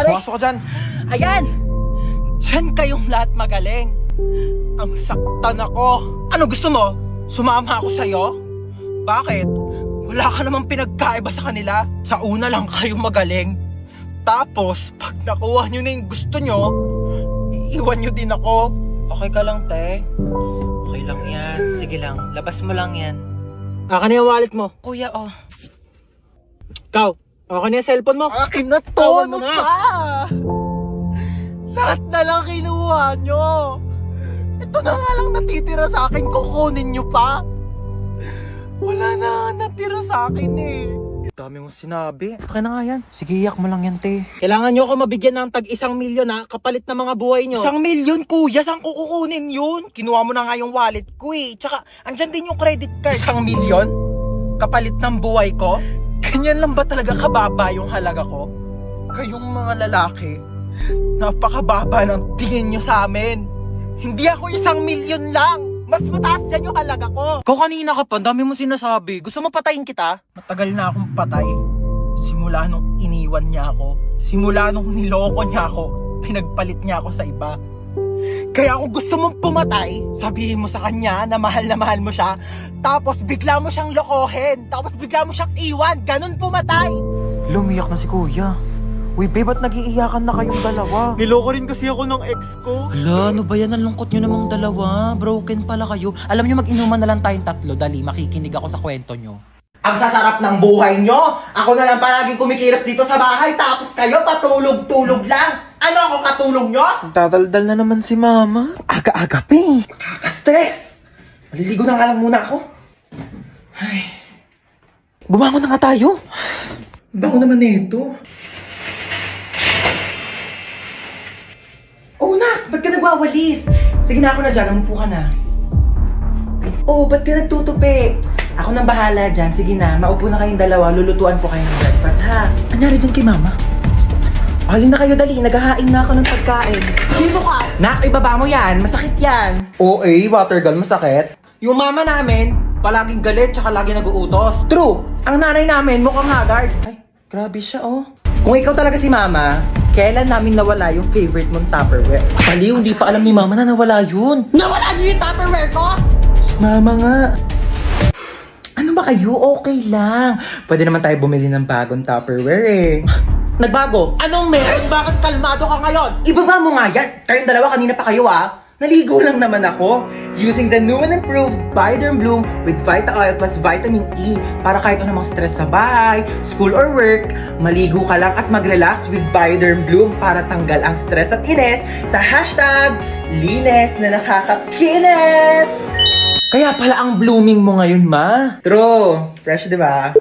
Aray! Pumasok ka dyan. Ayan! Diyan kayong lahat magaling. Ang saktan ako. Ano gusto mo? Sumama ako sa'yo? Bakit? Wala ka namang pinagkaiba sa kanila. Sa una lang kayo magaling. Tapos, pag nakuha nyo na yung gusto nyo, iiwan nyo din ako. Okay ka lang, te? Okay lang yan. Sige lang, labas mo lang yan. Akin na yung wallet mo. Kuya, oh. Ikaw, akin na yung cellphone mo. Akin na to! Tawan Ano mo na. pa? Lahat na lang kinuha nyo. Ito na nga lang natitira sa akin. Kukunin nyo pa. Wala na natira sa akin eh. Dami mong sinabi. Akin na nga yan. Sige, iyak mo lang yan, te. Kailangan nyo ako mabigyan ng tag 1 milyon ha, kapalit ng mga buhay nyo. 1 milyon, kuya. Saan ko kukunin yun? Kinuha mo na nga yung wallet ko eh. Tsaka, andyan din yung credit card. 1 milyon? Kapalit ng buhay ko? Ganyan lang ba talaga kababa yung halaga ko? Kayong mga lalaki, napakababa ng tingin nyo sa amin. Hindi ako 1 milyon lang. Mas mataas yan yung halaga ko. Ikaw kanina ka pa, dami mo sinasabi. Gusto mo patayin kita? Matagal na akong patay. Simula nung iniwan niya ako. Simula nung niloko niya ako. Pinagpalit niya ako sa iba. Kaya kung gusto mong pumatay, sabihin mo sa kanya na mahal mo siya. Tapos bigla mo siyang lokohin. Tapos bigla mo siyang iwan. Ganun pumatay. Lumiyak na si kuya. Uy, babe, ba't nag-iiyakan na kayong dalawa? Niloko rin kasi ako ng ex ko. Hala, ano ba yan? Ang lungkot nyo namang dalawa. Broken pala kayo. Alam nyo, mag-inuman na lang tayong tatlo. Dali, makikinig ako sa kwento nyo. Ang sasarap ng buhay nyo! Ako na lang palaging kumikilos dito sa bahay, tapos kayo patulog-tulog lang! Ano ako katulong nyo? Dadaldal na naman si mama. Aga-aga pa eh. Nakaka-stress! Maliligo na nga lang muna ako. Ay. Bumangon na nga tayo. Bango naman nito. Oh, nak! Ba't ka nagwawalis? Sige na, ako na dyan. Umupo ka na. Oh, ba't ka nagtutupi? Ako nang bahala dyan. Sige na, maupo na kayong dalawa. Lulutuan ko kayo ng breakfast, ha? Anyari dyan kay mama? Halin na kayo, dali. Naghahain na ako ng pagkain. Sino ka? Nak, ibaba mo yan. Masakit yan. Oo, water gun, masakit. Yung mama namin, palaging galit tsaka lagi nag-uutos. True! Ang nanay namin, mukhang haggard. Ay, grabe siya, oh. Kung ikaw talaga si mama, kailan namin nawala yung favorite mong Tupperware? Baliw, hindi pa alam ni mama na nawala yun. Nawala niyo yung Tupperware ko? Si mama nga. Ano ba kayo? Okay lang. Pwede naman tayo bumili ng bagong Tupperware eh. Nagbago? Anong meron? Bakit kalmado ka ngayon? Ibaba mo nga yan. Kayong dalawa, kanina pa kayo ah. Naligo lang naman ako. Using the new and improved Bioderm Bloom with Vita Oil plus Vitamin E. Para kahit anumang stress sa bahay, school or work, maligo ka lang at mag-relax with Bioderm Bloom para tanggal ang stress at inis sa hashtag linis na nakakakinis. Kaya pala ang blooming mo ngayon, ma. True. Fresh, di ba?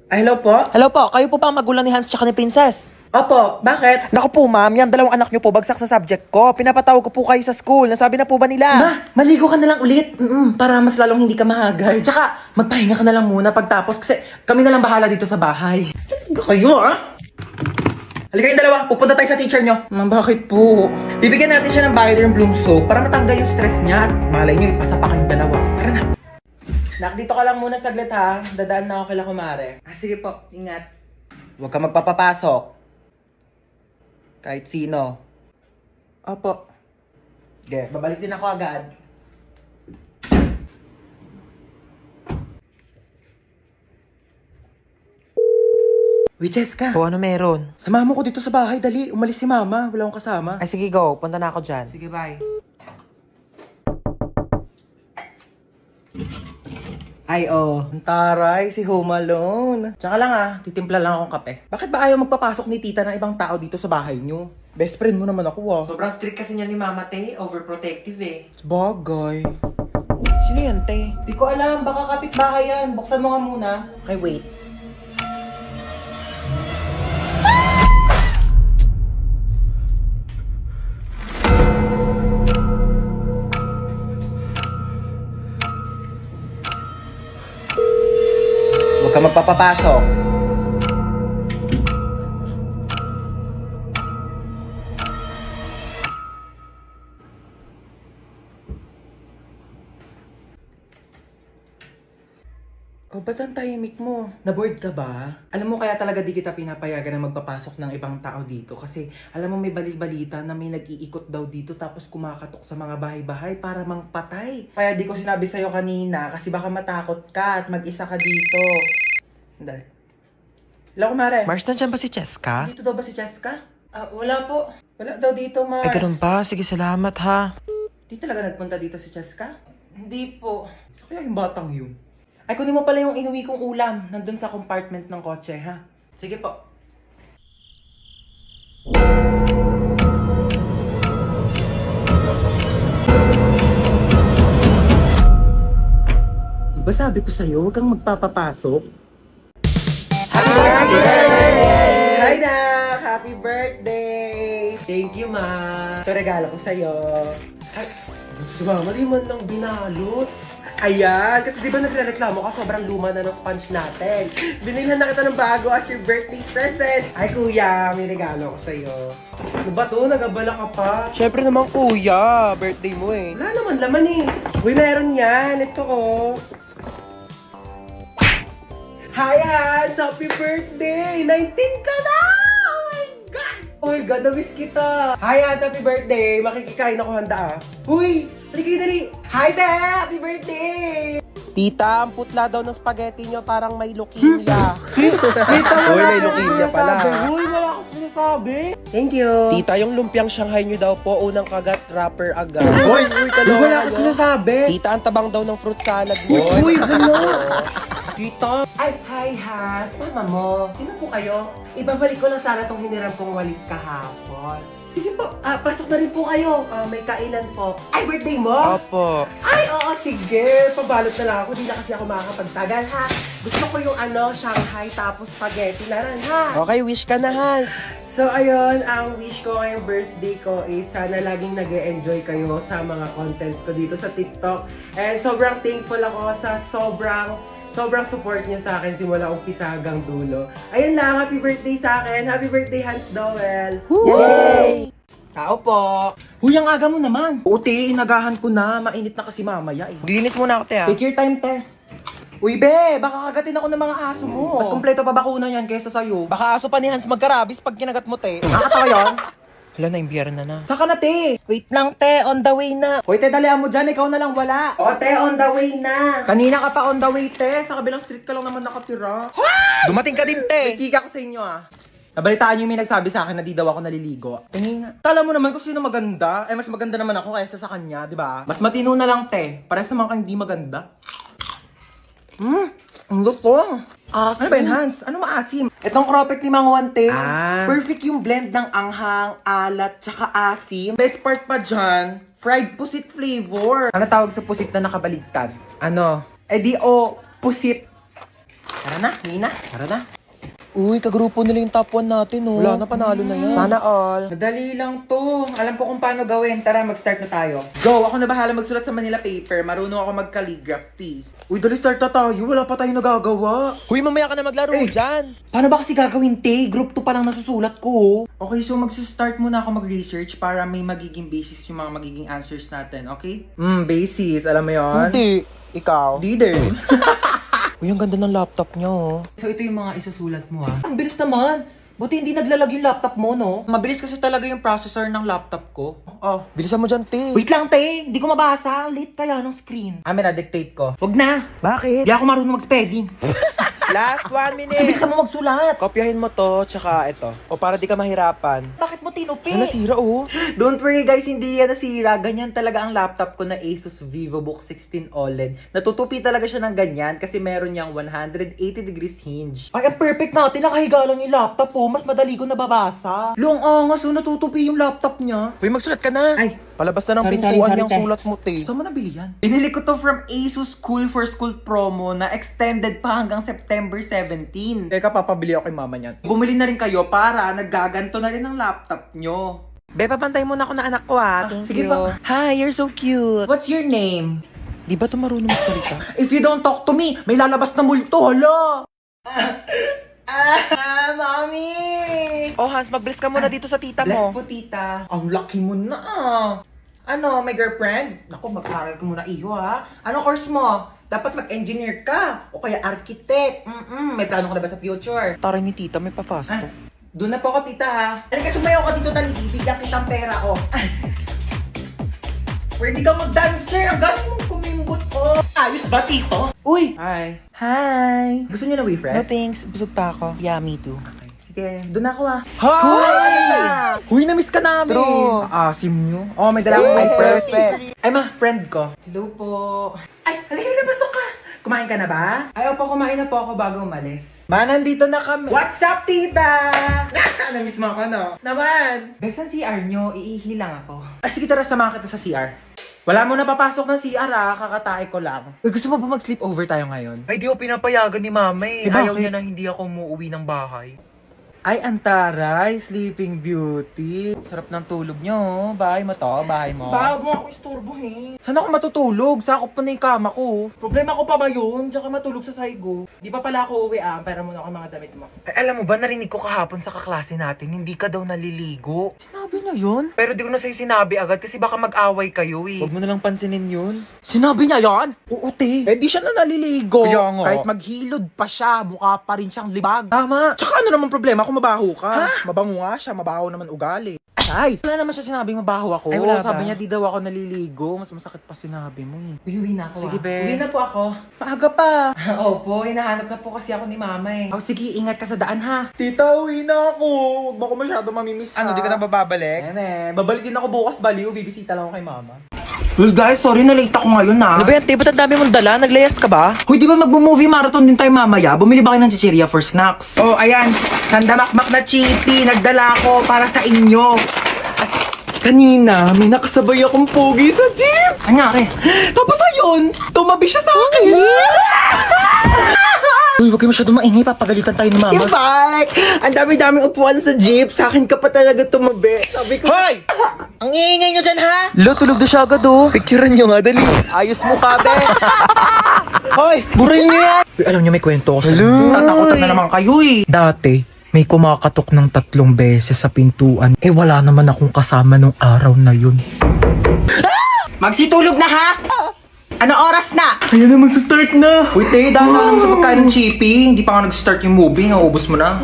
Ay, hello po? Hello po. Kayo po ba ang magulang ni Hans tsaka ni Princess? Opo, bakit? Naku po ma'am, yan dalawang anak nyo po bagsak sa subject ko. Pinapatawag ko po kayo sa school. Nasabi na po ba nila? Ma, maligo ka na lang ulit. Para mas lalong hindi ka mahagay. Tsaka, magpahinga ka na lang muna pagtapos kasi kami na lang bahala dito sa bahay. Talaga kayo ah? Halika kayong dalawa, pupunta tayo sa teacher nyo. Ma'am, bakit po? Bibigyan natin siya ng Bioderm Bloom soap para matanggal yung stress niya at malay nyo, ipasa pa kayong dalawa. Tara na. Nak, dito ka lang muna saglit ha. Dadaan na ako kila kumare. Sige po, ingat. Huwag ka magpapapasok. Kahit sino. Opo. Okay, babalik din ako agad. Uy, Jessica. O, ano meron? Sama mo ko dito sa bahay, dali. Umalis si mama, wala akong kasama. Ay, sige, go. Punta na ako dyan. Sige, bye. Ay, ang taray, si Home Alone. Tsaka lang titimpla lang akong kape. Bakit ba ayaw magpapasok ni tita ng ibang tao dito sa bahay nyo? Best friend mo naman ako Sobrang strict kasi niya ni Mama Te, overprotective eh. Bagay. Sino yan, te? Di ko alam, baka kapitbahay yan. Buksan mo nga muna. Okay, wait. Huwag ka magpapapasok. Naku, ba't ang tahimik mo? Naboard ka ba? Alam mo kaya talaga di kita pinapayagan na magpapasok ng ibang tao dito kasi alam mo may balita na may nag-iikot daw dito tapos kumakatok sa mga bahay-bahay para mangpatay. Kaya di ko sinabi sa'yo kanina kasi baka matakot ka at mag-isa ka dito. Dali. Hello, kumare. Mars, nandiyan ba si Cheska? Dito daw ba si Cheska? Wala po. Wala daw dito, Mars. Ay, ganun ba? Sige, salamat ha. Di talaga nagpunta dito si Cheska? Hindi po. So, kaya yung batang yun? Ay, kunin mo pala yung inuwi kong ulam. Nandun sa compartment ng kotse, ha? Sige po. Diba sabi ko sa'yo, huwag kang magpapapasok? Happy birthday! Hi, Nak! Happy birthday! Thank you, Ma. Ito regalo ko sa'yo. Ay, si Mama, di man lang binalot. Ayan, kasi di ba nagre-reklamo ka, sobrang luma na ng sponge natin. Binilhan na kita ng bago as your birthday present. Ay, kuya, may regalo ko sa'yo. Ano ba to? Nagabala ka pa? Siyempre naman, kuya. Birthday mo eh. Wala naman laman eh. Uy, meron yan. Ito ko. Hi, Hans! Happy birthday! 19 ka na! Oh my God! Oh my God, na-miss kita. Hi, Hans! Happy birthday! Makikikain ako handa ah. Uy! Dali dali! Hi, Te! Happy birthday! Tita, ang putla daw ng spaghetti nyo parang may leukemia. Tita, Uy, may leukemia pala. Uy, wala akong sinasabi. Thank you. Tita, yung lumpiang Shanghai nyo daw po, unang kagat, rapper agad. Uy, wala akong sinasabi. Tita, ang tabang daw ng fruit salad mo. Uy, gano'n. Tita. Ay, hi, Has. Mama mo. Sino po kayo? Ibabalik ko lang sana tong hiniram kong walis kahapon. Sige po, pasok na rin po kayo. May kainan po. Ay, birthday mo? Opo. Ay, oo, sige. Pabalot na lang ako. Di na kasi ako makakapagtagal, ha? Gusto ko yung Shanghai tapos spaghetti na rin, ha? Okay, wish ka na, Hans. So, ayun, ang wish ko ngayong birthday ko is sana laging nag-e-enjoy kayo sa mga contents ko dito sa TikTok. And sobrang thankful ako sa sobrang support niyo sa akin simula umpisa hanggang dulo. Ayun lang, happy birthday sa akin. Happy birthday, Hans Dowell. Yay! Tao po. Huy, ang aga mo naman. Uti, inagahan ko na. Mainit na kasi mamaya eh. Linis muna ako, te, ha? Take your time, te. Uy, be, baka kagatin ako ng mga aso mo. Mas kompleto pa bakuna yan kaysa sa'yo. Baka aso pa ni Hans magkarabis pag kinagat mo, te. Nakakatawa yun? Hala, na-imbiyara na. Saka na, te. Wait lang, te. On the way na. Hoy, te, dalihan mo dyan. Ikaw na lang wala. O, te, on the way na. Kanina ka pa on the way, te. Sa kabilang street ka lang naman nakatira. Dumating ka din, May te. chika ko sa inyo, ah. Nabalitaan niyo yung may nagsabi sa akin na di daw ako naliligo. Tingin nga. Kala mo naman kung sino maganda. Eh, mas maganda naman ako kaysa sa kanya, di ba? Mas matino na lang, te. Parehas naman kang hindi maganda. Ang luto. Ano ba yun, Hans? Ano maasim? Itong cropek ni Mang Wante. Ah. Perfect yung blend ng anghang, alat, tsaka asim. Best part pa dyan, fried pusit flavor. Ano tawag sa pusit na nakabaligtad? Ano? Pusit. Tara na, Nina. Tara na. Uy, kagrupo nila yung top 1 natin, oh. Wala na, panalo na yan. Sana all. Madali lang to. Alam ko kung paano gawin. Tara, mag-start na tayo. Go! Ako na bahala magsulat sa Manila paper. Marunong ako mag-calligraphy. Uy, dali start na tayo. Wala pa tayong nagagawa. Uy, mamaya ka na maglaro dyan. Paano ba kasi gagawin, te? Group 2 pa lang nasusulat ko. Okay, so mag-start muna ako mag-research para may magiging basis yung mga magiging answers natin, okay? Basis. Alam mo yon? Hindi. Ikaw. Di din. Uy, ang ganda ng laptop niya, oh. So, ito yung mga isusulat mo, ha? Ang bilis naman. Buti hindi naglalag yung laptop mo, no? Mabilis kasi talaga yung processor ng laptop ko. Oh. Bilisan mo dyan, te. Wait lang, te. Hindi ko mabasa. Late kaya ng screen. May na-dictate ko. Wag na. Bakit? Hindi ako marunong mag-spelling. Last 1 minute. Bilisan mo magsulat. Kopyahin mo to, tsaka ito. O para di ka mahirapan. Bakit mo tinupi? Ano, nasira, oh. Don't worry guys, hindi yan nasira. Ganyan talaga ang laptop ko na Asus VivoBook 16 OLED. Natutupi talaga siya ng ganyan kasi meron niyang 180 degrees hinge. Ay, ang perfect natin. Nakahiga lang yung laptop ko. Mas madali ko nababasa. Long angas, so natutupi yung laptop niya. Uy, magsulat ka na. Ay. Palabas na ng Sorry, pintuan sorry, yung te. sulat mo, te. Saan mo nabili yan? Binili ko to from Asus Cool for School promo na extended pa hanggang September 17. Teka, papabili ako kay mama niyan. Bumili na rin kayo para naggaganto na rin ang laptop nyo. Be, papantay muna ako ng anak ko, ha. Thank sige you. pa. Hi, you're so cute. What's your name? Di ba ito marunong magsalita? If you don't talk to me, may lalabas na multo, hala! Mami! Oh, Hans, mag-bless ka muna dito sa tita Bless mo. po, tita. Ang lucky mo na. Ano, may girlfriend? Naku, mag-aral ka muna iyo, ha? Ano course mo? Dapat mag-engineer ka. O kaya architect. May plano ka na ba sa future? Taray ni tita, may pa-fast talk. Doon na po ako, tita, ha? Halika, sumayaw ka dito, dali. Bibigyan kitang pera, oh. Pwede kang mag-dancer. Ang galing mong kumimbot, oh. Ayos ba, tito? Uy! Hi. Hi. Gusto niyo na No refresh? thanks, busog pa ako. Yeah, me too. Okay, sige. Doon na ako, ha? Hi! Huy, na-miss ka namin. True. Asim nyo. Oh, may dala akong Yay! perfect. Ay, ma, friend ko. Hello po. Ay, halika na, pasok ka. Kumain ka na ba? Ay, opo, kumain na po ako bago umalis. Ma, nandito na kami. What's up, tita? Na-miss mo ako, no? Naman. Best ang CR nyo, iihi lang ako. Ay, sige, tara, samahan kita sa CR. Wala mo na papasok ng CR, ha? Kakatae ko lang. Uy, gusto mo ba mag-sleep over tayo ngayon? Ay, di ko pinapayagan ni mama eh. Eh, Ayaw bakit? niya na hindi ako umuwi ng bahay. Ay, antaray, Sleeping Beauty. Sarap ng tulog niyo, oh. Bahay mo to, bahay mo. Bago mo ako istorbohin. Saan ako matutulog? Sakop pa na yung kama ko. Problema ko pa ba yun? Tsaka matulog sa saigo. Di pa pala ako uwi Pera muna ako mga damit mo. Ay, alam mo ba, narinig ko kahapon sa kaklase natin, hindi ka daw naliligo. Sinabi niya yun? Pero di ko na sa'yo sinabi agad kasi baka mag-away kayo eh. Huwag mo na lang pansinin yun. Sinabi niya yan? Oo, te. Eh di siya na naliligo. Kaya nga. Kahit maghilod pa siya, mukha pa rin siyang libag. Tama. Tsaka ano naman problema kung mabaho ka? Mabango nga siya, mabaho naman ugali. Ay! Wala naman siya sinabing mabaho ako. Ay, wala Sabi ba? niya di daw ako naliligo. Mas masakit pa sinabi mo eh. Uwi na ako. Sige, be. Uwi na po ako. Maaga pa. Opo, hinahanap na po kasi ako ni mama eh. Oh, sige, ingat ka sa daan ha. Tita, uwi na ako. Huwag mo ako masyado mamimiss ha. Ano, di ka na bababalik? Babalik din ako bukas baliw. Bibisita lang ako kay mama. Well guys, sorry na late ako ngayon na. Ano ba yan, te? Ba't ang dami mong dala? Naglayas ka ba? Hoy, di ba magmo-movie marathon din tayo mamaya? Bumili ba kayo ng chichirya for snacks? Oh, ayan. Nandamakmak na chippy. Nagdala ko para sa inyo. At kanina, may nakasabay akong pogi sa jeep. Anyari? Tapos ayun, tumabi siya sa akin. Uy, huwag kayo masyado maingay, papagalitan tayo ni mama. Bye! Ang dami-daming upuan sa jeep. Sa akin ka pa talaga tumabi. Sabi ko, Hoy! Ang iingay nyo dyan, ha? Lo, tulog na siya agad oh. Picturean nyo nga, dali. Ayos mo ka, be. Hoy! Burayin nyo yan! Uy, alam nyo, may kwento ko sa Natakutan na naman kayo eh. Dati, may kumakatok ng 3 beses sa pintuan. Eh, wala naman akong kasama nung araw na yun. Magsitulog na, ha? Ano oras na? Ayan naman sa start na. Uy, te, dahil na naman sa pagkain ng chippy. Hindi pa nga nag-start yung movie. Naubos mo na.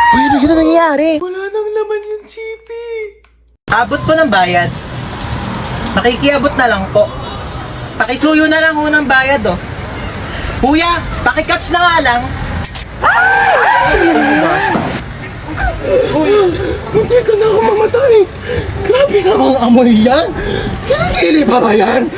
Uy, ano yun ang nangyayari? Wala nang laman yung chippy. abot po ng bayad. Makikiabot na lang po. Pakisuyo na lang ho ng bayad, oh. Kuya, pakikatch na nga lang. Uy, hindi ka na ako mamatay. Grabe namang amoy yan. Kilikili pa ba yan?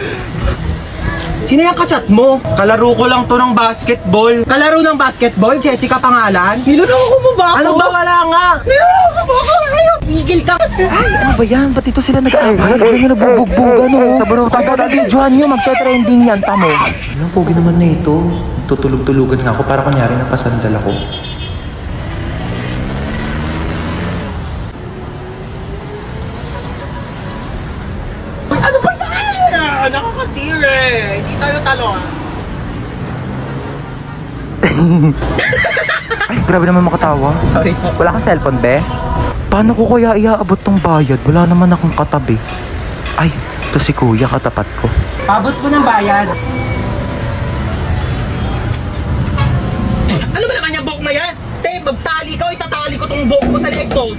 Sino yung kachat mo? Kalaro ko lang to ng basketball. Kalaro ng basketball? Jessica pangalan? Niloloko mo ba ako? Ano ba wala nga? Niloloko mo ako? Ayaw, tigil ka. Ay, ano ba yan? Ba't ito sila nag-aaway? Ano nyo nagbubugbugan, oh? Sa baro, pagkakabidyohan nyo, magte-trending yan, tamo. Anong pogi naman na ito? Tutulog-tulugan nga ako para kunyari napasandal ako. Ano ba yan? Nakakatire. Hindi tayo talo, ah. Ay, grabe naman makatawa. Sorry. Wala kang cellphone, be? Paano ko kaya iaabot tong bayad? Wala naman akong katabi. Ay, to si kuya, katapat ko. Pabot mo ng bayad. Ano ba naman yung buhok na yan? Te, magtali ka o itatali ko tong buhok mo sa leeg ko.